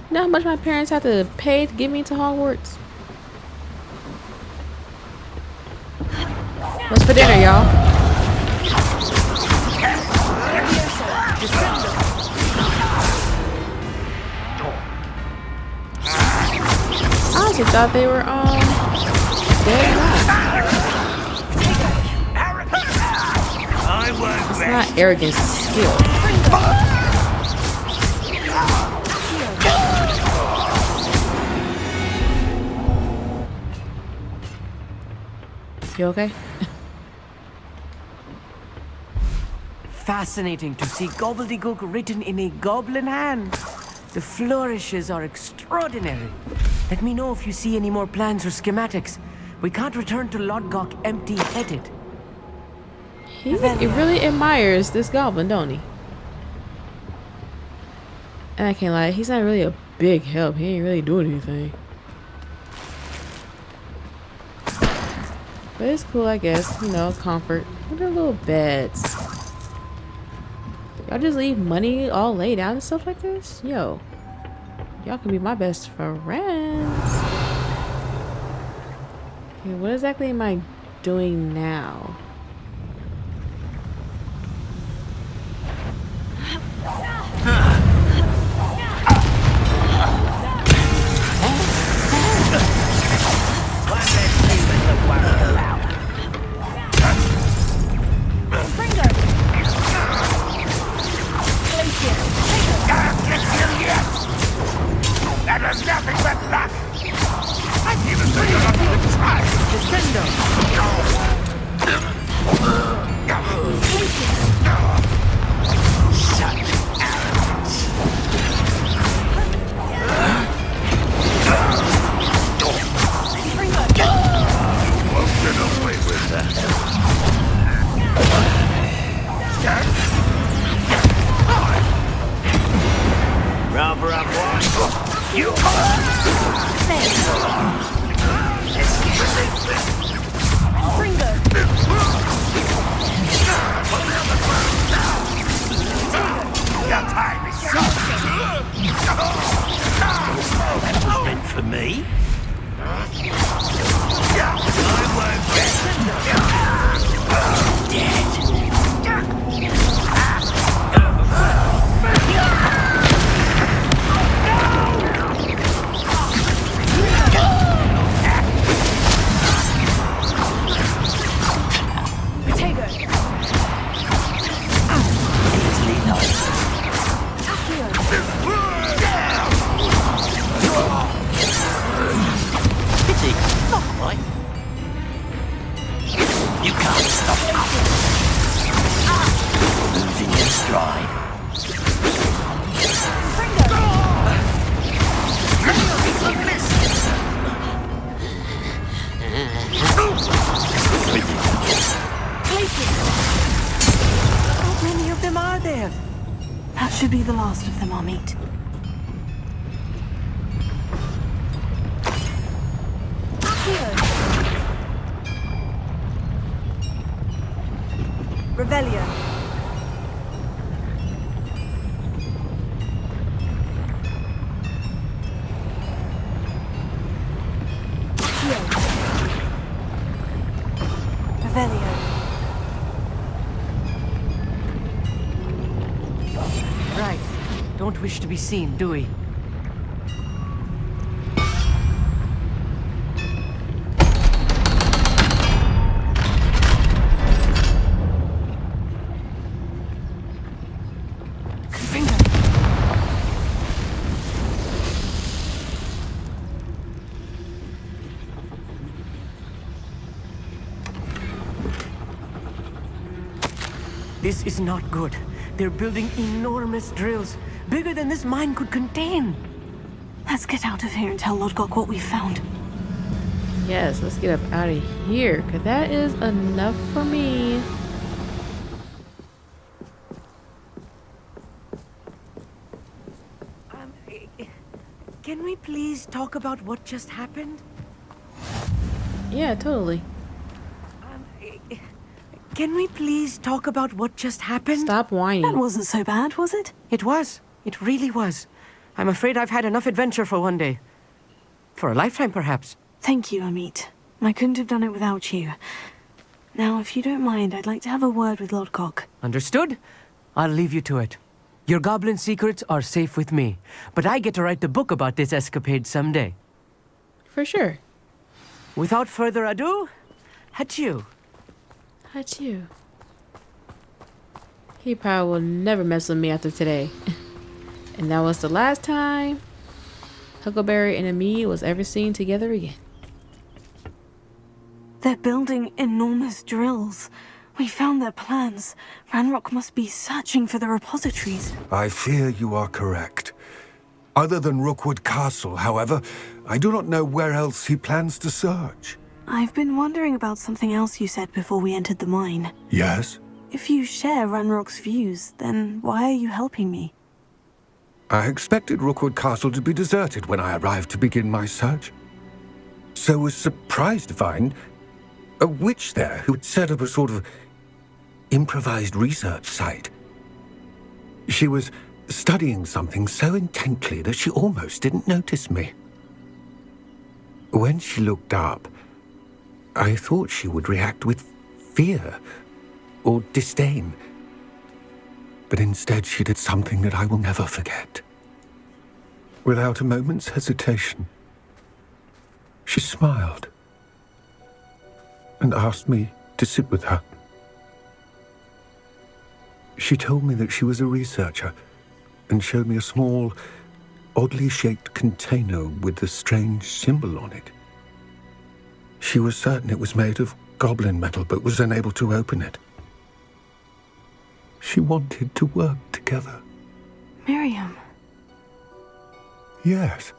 You know how much my parents have to pay to get me to Hogwarts? What's for dinner, y'all? I also thought they were dead. It's not arrogance, it's skill. You okay? fascinating to see gobbledygook written in a goblin hand. The flourishes are extraordinary. Let me know if you see any more plans or schematics. We can't return to Lodgok empty-headed. He really admires this goblin, don't he? And I can't lie, he's not really a big help. He ain't really doing anything. But it's cool, I guess. You know, comfort. What are little beds? Y'all just leave money all laid out and stuff like this? Yo. Y'all can be my best friends. Okay, what exactly am I doing now? That is nothing but luck! I even think you're not even trying! Descendo! Such arrogance! You won't get away with that. Rather I'm one. You Ringo. Your time is short. That was meant for me. I won't bet. Dead. You can't stop us. Losing your stride. How many of them are there? That should be the last of them I'll meet. Revelio. Revelio. Right. Don't wish to be seen, do we? This is not good. They're building enormous drills, bigger than this mine could contain. Let's get out of here and tell Lodgok what we found. Yes, let's get up out of here, because that is enough for me. Can we please talk about what just happened? Yeah, totally. Can we please talk about what just happened? Stop whining. That wasn't so bad, was it? It was. It really was. I'm afraid I've had enough adventure for one day. For a lifetime, perhaps. Thank you, Amit. I couldn't have done it without you. Now, if you don't mind, I'd like to have a word with Lodgok. Understood? I'll leave you to it. Your goblin secrets are safe with me, but I get to write the book about this escapade someday. For sure. Without further ado, adieu. Achoo. He probably will never mess with me after today. And that was the last time Huckleberry and me was ever seen together again. They're building enormous drills. We found their plans. Ranrock must be searching for the repositories. I fear you are correct. Other than Rookwood Castle, however, I do not know where else he plans to search. I've been wondering about something else you said before we entered the mine. Yes? If you share Ranrock's views, then why are you helping me? I expected Rookwood Castle to be deserted when I arrived to begin my search. So was surprised to find a witch there who had set up a sort of improvised research site. She was studying something so intently that she almost didn't notice me. When she looked up, I thought she would react with fear or disdain. But instead she did something that I will never forget. Without a moment's hesitation, she smiled and asked me to sit with her. She told me that she was a researcher and showed me a small, oddly shaped container with a strange symbol on it. She was certain it was made of goblin metal, but was unable to open it. She wanted to work together. Miriam. Yes.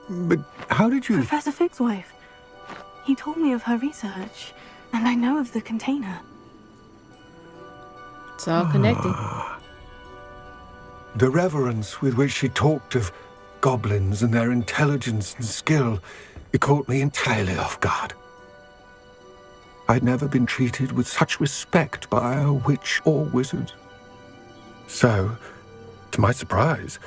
But how did you... Professor Fig's wife. He told me of her research, and I know of the container. It's all connected. The reverence with which she talked of goblins and their intelligence and skill, it caught me entirely off guard. I'd never been treated with such respect by a witch or wizard. So, to my surprise,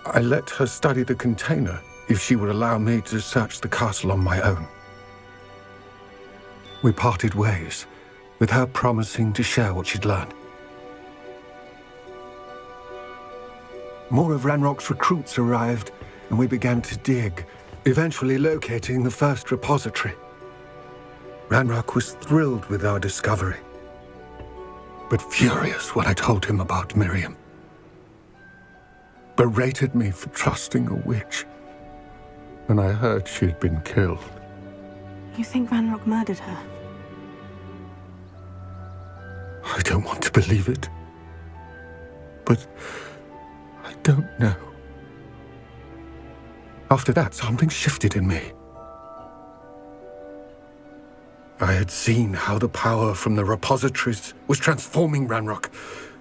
I let her study the container if she would allow me to search the castle on my own. We parted ways, with her promising to share what she'd learned. More of Ranrock's recruits arrived, and we began to dig, eventually locating the first repository. Ranrock was thrilled with our discovery, but furious when I told him about Miriam. Berated me for trusting a witch when I heard she had been killed. You think Ranrock murdered her? I don't want to believe it, but I don't know. After that, something shifted in me. I had seen how the power from the repositories was transforming Ranrock,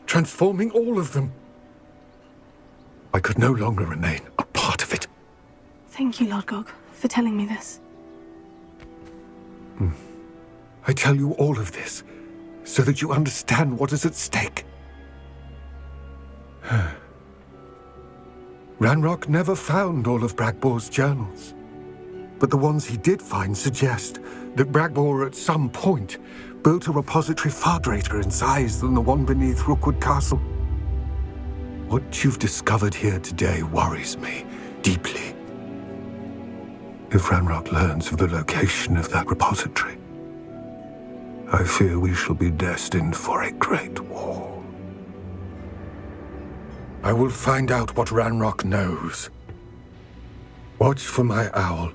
transforming all of them. I could no longer remain a part of it. Thank you, Lodgok, for telling me this. I tell you all of this so that you understand what is at stake. Ranrock never found all of Bragbor's journals, but the ones he did find suggest that Bragbor at some point built a repository far greater in size than the one beneath Rookwood Castle. What you've discovered here today worries me deeply. If Ranrock learns of the location of that repository, I fear we shall be destined for a great war. I will find out what Ranrock knows. Watch for my owl.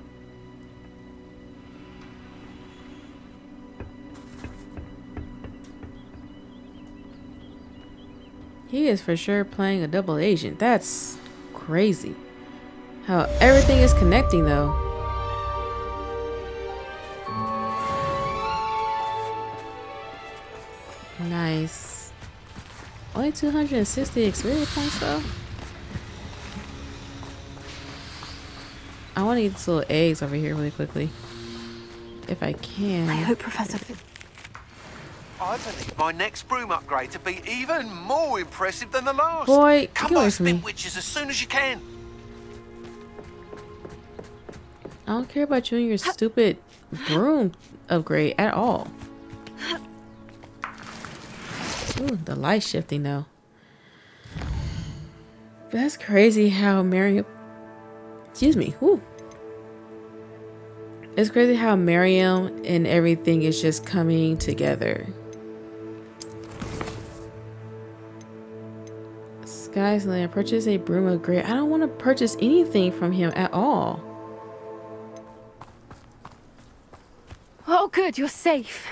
He is for sure playing a double agent. That's crazy. How everything is connecting though. Nice. Only 260 experience points though. I want to eat these little eggs over here really quickly. If I can. I hope Professor Fig... I believe my next broom upgrade to be even more impressive than the last. Boy, come get away by from me. Spit Witches as soon as you can. I don't care about you and your stupid broom upgrade at all. Ooh, the light shifting though. That's crazy how Miriam... Excuse me. Ooh. It's crazy how Miriam and everything is just coming together. Sky's Land. Purchase a broom upgrade. I don't want to purchase anything from him at all. Oh, good, you're safe.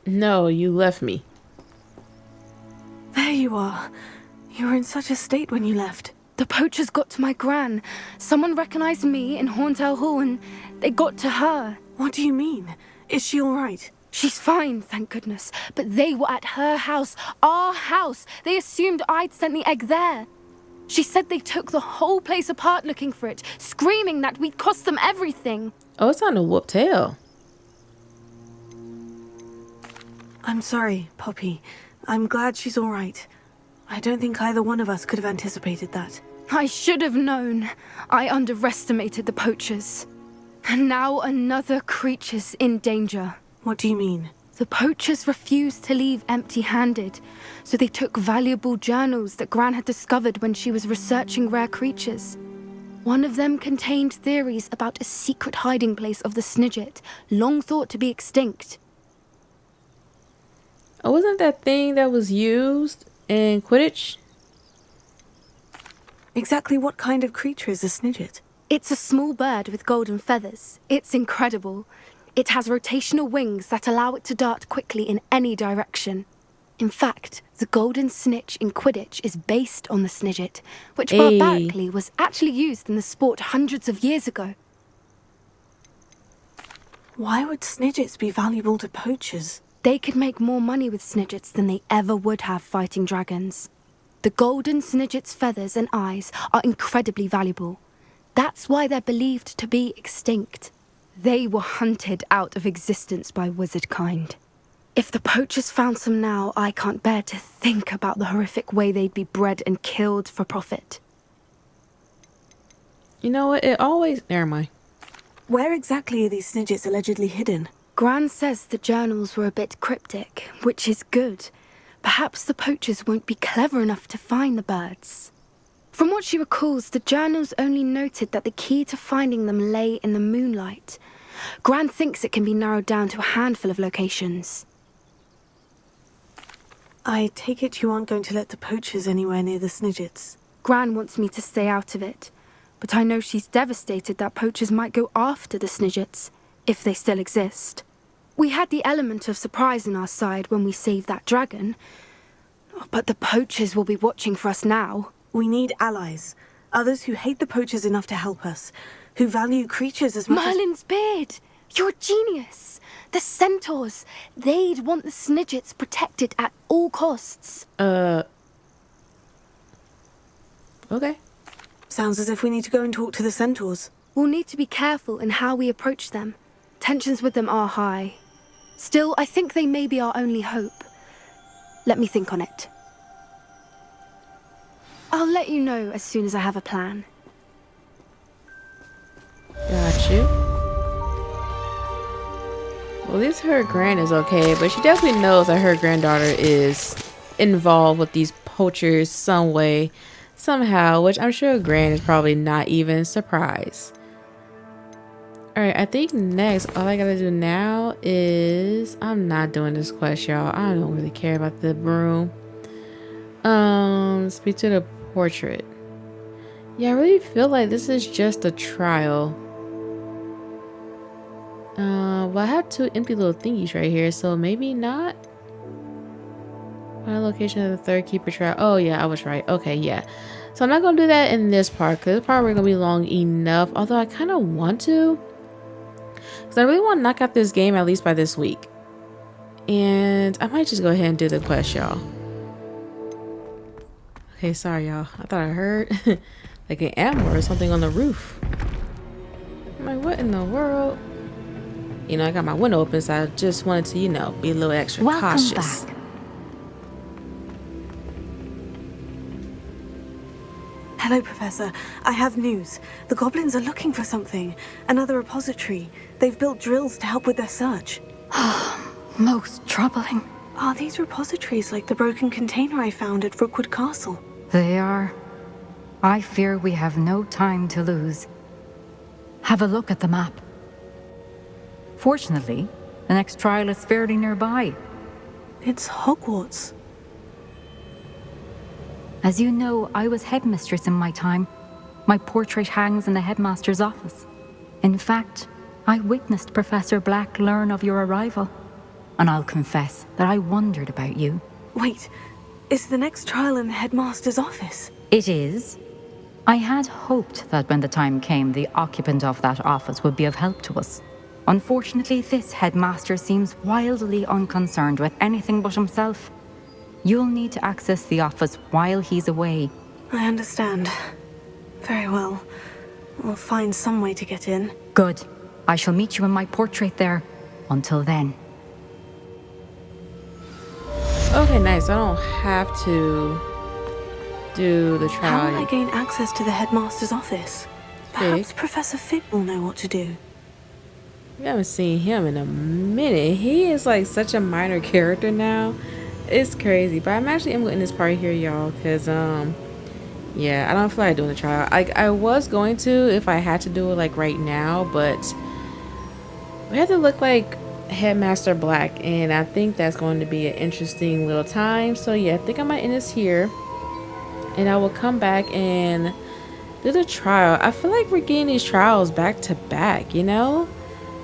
No, you left me. There you are. You were in such a state when you left. The poachers got to my gran. Someone recognized me in Horntail Hall and they got to her. What do you mean? Is she all right? She's fine, thank goodness. But they were at her house, our house. They assumed I'd sent the egg there. She said they took the whole place apart looking for it, screaming that we'd cost them everything. Oh, it's time to whoop tail. I'm sorry, Poppy. I'm glad she's all right. I don't think either one of us could have anticipated that. I should have known. I underestimated the poachers. And now another creature's in danger. What do you mean? The poachers refused to leave empty-handed, so they took valuable journals that Gran had discovered when she was researching rare creatures. One of them contained theories about a secret hiding place of the Snidget, long thought to be extinct. Oh, wasn't that thing that was used in Quidditch? Exactly what kind of creature is a Snidget? It's a small bird with golden feathers. It's incredible. It has rotational wings that allow it to dart quickly in any direction. In fact, the golden snitch in Quidditch is based on the Snidget, which barbarically was actually used in the sport hundreds of years ago. Why would Snidgets be valuable to poachers? They could make more money with Snidgets than they ever would have fighting dragons. The golden Snidget's feathers and eyes are incredibly valuable. That's why they're believed to be extinct. They were hunted out of existence by wizard kind. If the poachers found some now, I can't bear to think about the horrific way they'd be bred and killed for profit. You know what? It always... Never mind. Where exactly are these Snidgets allegedly hidden? Gran says the journals were a bit cryptic, which is good. Perhaps the poachers won't be clever enough to find the birds. From what she recalls, the journals only noted that the key to finding them lay in the moonlight. Gran thinks it can be narrowed down to a handful of locations. I take it you aren't going to let the poachers anywhere near the Snidgets. Gran wants me to stay out of it, but I know she's devastated that poachers might go after the Snidgets, if they still exist. We had the element of surprise on our side when we saved that dragon, but the poachers will be watching for us now. We need allies. Others who hate the poachers enough to help us. Who value creatures as much Merlin's beard! You're a genius! The centaurs! They'd want the Snidgets protected at all costs. Okay. Sounds as if we need to go and talk to the centaurs. We'll need to be careful in how we approach them. Tensions with them are high. Still, I think they may be our only hope. Let me think on it. I'll let you know as soon as I have a plan. Got you. Well, at least her grand is okay, but she definitely knows that her granddaughter is involved with these poachers some way, somehow, which I'm sure Gran is probably not even surprised. Alright, I think next, all I gotta do now is... I'm not doing this quest, y'all. I don't really care about the broom. Speak to the portrait. Yeah, I really feel like this is just a trial. Well, I have two empty little thingies right here, so maybe not. My location of the third keeper trial. Oh, yeah, I was right. Okay, yeah. So I'm not gonna do that in this part, because this part we're gonna be long enough. Although I kind of want to. Because I really want to knock out this game at least by this week. And I might just go ahead and do the quest, y'all. Okay, sorry, y'all. I thought I heard like an animal or something on the roof. I'm like, what in the world? You know, I got my window open, so I just wanted to, you know, be a little extra cautious. Back. Hello, Professor. I have news. The goblins are looking for something. Another repository. They've built drills to help with their search. Most troubling. Are these repositories like the broken container I found at Rookwood Castle? They are. I fear we have no time to lose. Have a look at the map. Fortunately, the next trial is fairly nearby. It's Hogwarts. As you know, I was headmistress in my time. My portrait hangs in the headmaster's office. In fact, I witnessed Professor Black learn of your arrival. and I'll confess that I wondered about you. Wait, is the next trial in the headmaster's office? It is. I had hoped that when the time came, the occupant of that office would be of help to us. Unfortunately, this headmaster seems wildly unconcerned with anything but himself. You'll need to access the office while he's away. I understand. Very well. We'll find some way to get in. Good. I shall meet you in my portrait there. Until then. Okay, nice. I don't have to do the trial. How will I gain access to the headmaster's office? Perhaps Professor Fig will know what to do. We haven't seen him in a minute. He is like such a minor character now. It's crazy. But I'm actually in this part here, y'all, because yeah, I don't feel like doing the trial. I was going to if I had to do it like right now, but we have to look like Headmaster Black, and I think that's going to be an interesting little time. So yeah, I think I might end this here, and I will come back and do the trial. I feel like we're getting these trials back to back, you know?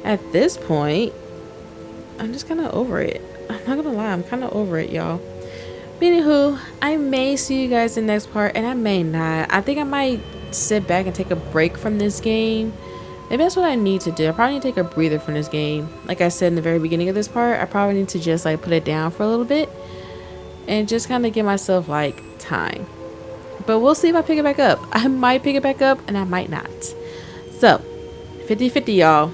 At this point, I'm just kind of over it. I'm not gonna lie, I'm kind of over it, y'all. But anywho, I may see you guys in the next part, and I may not. I think I might sit back and take a break from this game. Maybe that's what I need to do. I probably need to take a breather from this game. Like I said in the very beginning of this part, I probably need to just like put it down for a little bit and just kind of give myself like time. But we'll see if I pick it back up. I might pick it back up and I might not. So 50-50, y'all.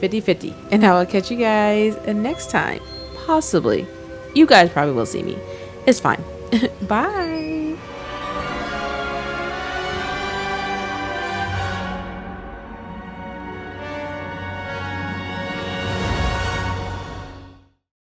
50-50. And I will catch you guys next time. Possibly. You guys probably will see me. It's fine. Bye.